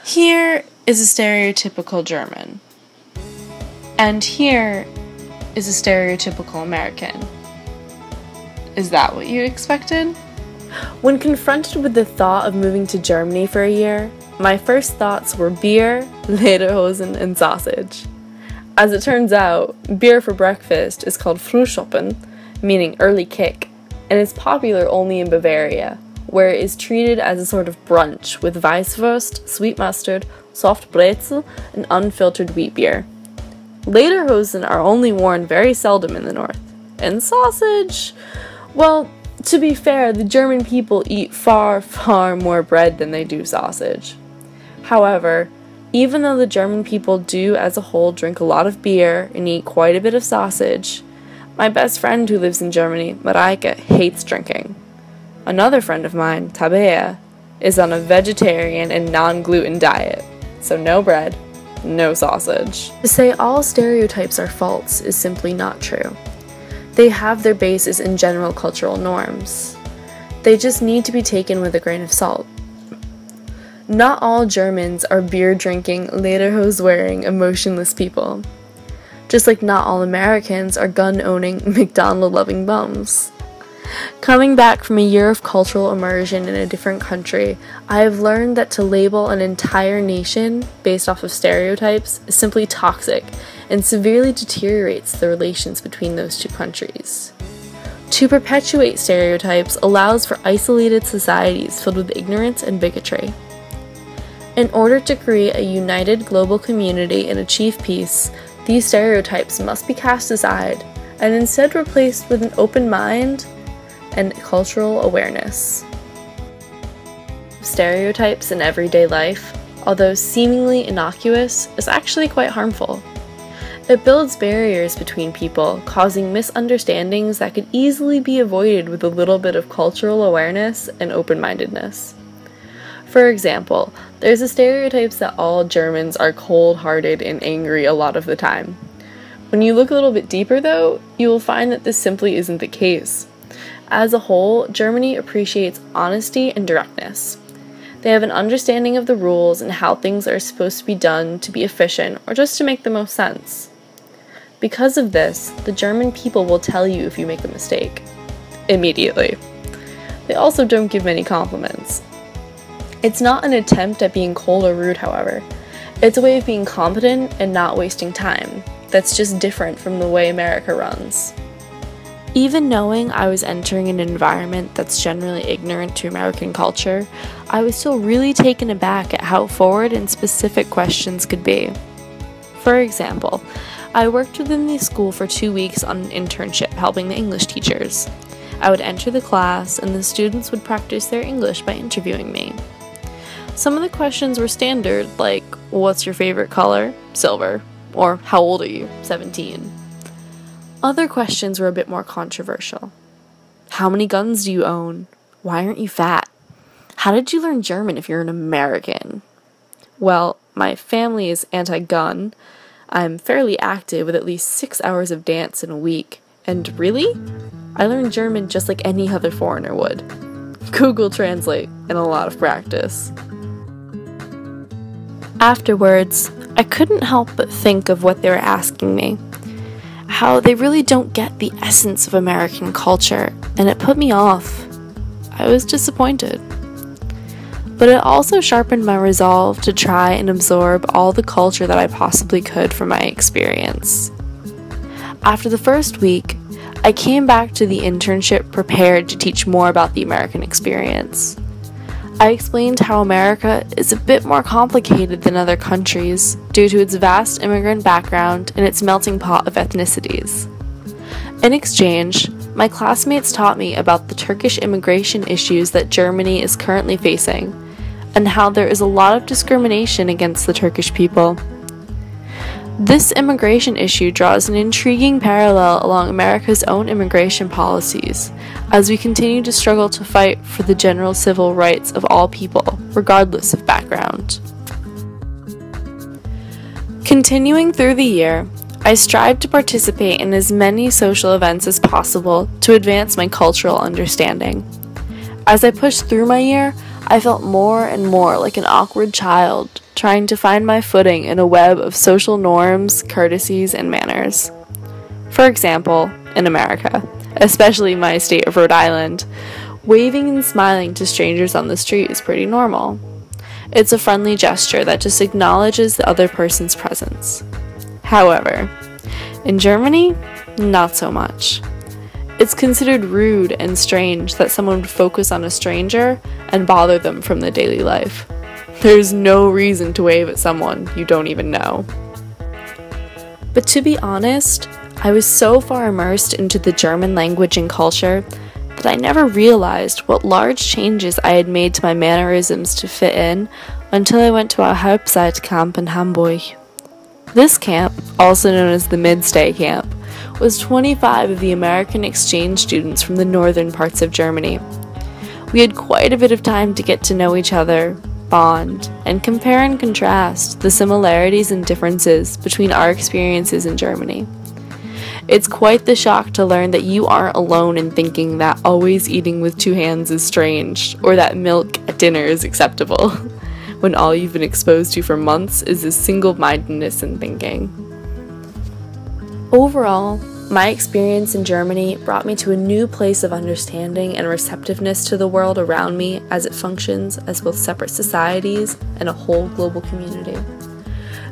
Here is a stereotypical German. And here is a stereotypical American. Is that what you expected? When confronted with the thought of moving to Germany for a year, my first thoughts were beer, lederhosen, and sausage. As it turns out, beer for breakfast is called Frühschoppen, meaning early kick, and is popular only in Bavaria, where it is treated as a sort of brunch with Weisswurst, sweet mustard, soft brezel, and unfiltered wheat beer. Lederhosen are only worn very seldom in the north. And sausage? Well, to be fair, the German people eat far, far more bread than they do sausage. However, even though the German people do as a whole drink a lot of beer and eat quite a bit of sausage, my best friend who lives in Germany, Mareike, hates drinking. Another friend of mine, Tabea, is on a vegetarian and non-gluten diet, so no bread, no sausage. To say all stereotypes are false is simply not true. They have their basis in general cultural norms. They just need to be taken with a grain of salt. Not all Germans are beer-drinking, lederhose-wearing, emotionless people. Just like not all Americans are gun-owning, McDonald-loving bums. Coming back from a year of cultural immersion in a different country, I have learned that to label an entire nation based off of stereotypes is simply toxic and severely deteriorates the relations between those two countries. To perpetuate stereotypes allows for isolated societies filled with ignorance and bigotry. In order to create a united global community and achieve peace, these stereotypes must be cast aside and instead replaced with an open mind and cultural awareness. Stereotypes in everyday life, although seemingly innocuous, is actually quite harmful. It builds barriers between people, causing misunderstandings that could easily be avoided with a little bit of cultural awareness and open-mindedness. For example, there's a stereotype that all Germans are cold-hearted and angry a lot of the time. When you look a little bit deeper though, you will find that this simply isn't the case. As a whole, Germany appreciates honesty and directness. They have an understanding of the rules and how things are supposed to be done to be efficient or just to make the most sense. Because of this, the German people will tell you if you make a mistake. Immediately. They also don't give many compliments. It's not an attempt at being cold or rude, however. It's a way of being competent and not wasting time. That's just different from the way America runs. Even knowing I was entering an environment that's generally ignorant to American culture, I was still really taken aback at how forward and specific questions could be. For example, I worked within the school for 2 weeks on an internship helping the English teachers. I would enter the class and the students would practice their English by interviewing me. Some of the questions were standard, like, what's your favorite color? Silver. Or, how old are you? 17. Other questions were a bit more controversial. How many guns do you own? Why aren't you fat? How did you learn German if you're an American? Well, my family is anti-gun. I'm fairly active with at least 6 hours of dance in a week. And really? I learned German just like any other foreigner would. Google Translate and a lot of practice. Afterwards, I couldn't help but think of what they were asking me. How they really don't get the essence of American culture, and it put me off. I was disappointed. But it also sharpened my resolve to try and absorb all the culture that I possibly could from my experience. After the first week, I came back to the internship prepared to teach more about the American experience. I explained how America is a bit more complicated than other countries due to its vast immigrant background and its melting pot of ethnicities. In exchange, my classmates taught me about the Turkish immigration issues that Germany is currently facing, and how there is a lot of discrimination against the Turkish people. This immigration issue draws an intriguing parallel along America's own immigration policies, as we continue to struggle to fight for the general civil rights of all people, regardless of background. Continuing through the year, I strive to participate in as many social events as possible to advance my cultural understanding. As I pushed through my year, I felt more and more like an awkward child, trying to find my footing in a web of social norms, courtesies, and manners. For example, in America, especially my state of Rhode Island, waving and smiling to strangers on the street is pretty normal. It's a friendly gesture that just acknowledges the other person's presence. However, in Germany, not so much. It's considered rude and strange that someone would focus on a stranger and bother them from the daily life. There's no reason to wave at someone you don't even know. But to be honest, I was so far immersed into the German language and culture that I never realized what large changes I had made to my mannerisms to fit in until I went to our Halbzeit camp in Hamburg. This camp, also known as the Mid-Stay Camp, was 25 of the American exchange students from the northern parts of Germany. We had quite a bit of time to get to know each other, bond, and compare and contrast the similarities and differences between our experiences in Germany. It's quite the shock to learn that you aren't alone in thinking that always eating with two hands is strange, or that milk at dinner is acceptable, when all you've been exposed to for months is this single-mindedness in thinking. Overall, my experience in Germany brought me to a new place of understanding and receptiveness to the world around me as it functions as both separate societies and a whole global community.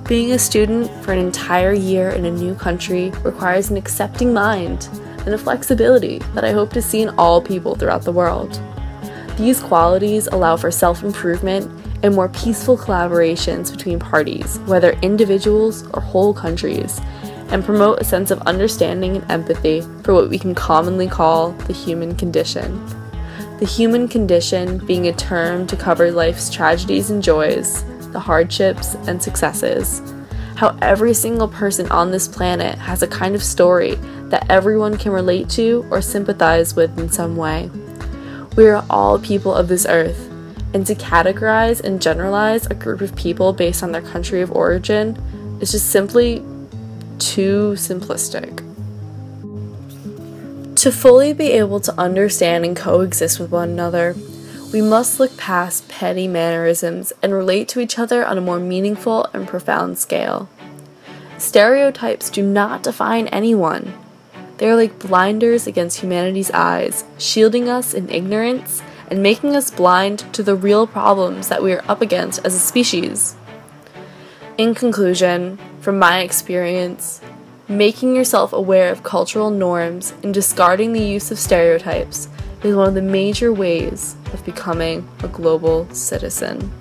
Being a student for an entire year in a new country requires an accepting mind and a flexibility that I hope to see in all people throughout the world. These qualities allow for self-improvement and more peaceful collaborations between parties, whether individuals or whole countries, and promote a sense of understanding and empathy for what we can commonly call the human condition. The human condition being a term to cover life's tragedies and joys, the hardships and successes. How every single person on this planet has a kind of story that everyone can relate to or sympathize with in some way. We are all people of this earth, and to categorize and generalize a group of people based on their country of origin is just simply too simplistic. To fully be able to understand and coexist with one another, we must look past petty mannerisms and relate to each other on a more meaningful and profound scale. Stereotypes do not define anyone. They are like blinders against humanity's eyes, shielding us in ignorance and making us blind to the real problems that we are up against as a species. In conclusion, from my experience, making yourself aware of cultural norms and discarding the use of stereotypes is one of the major ways of becoming a global citizen.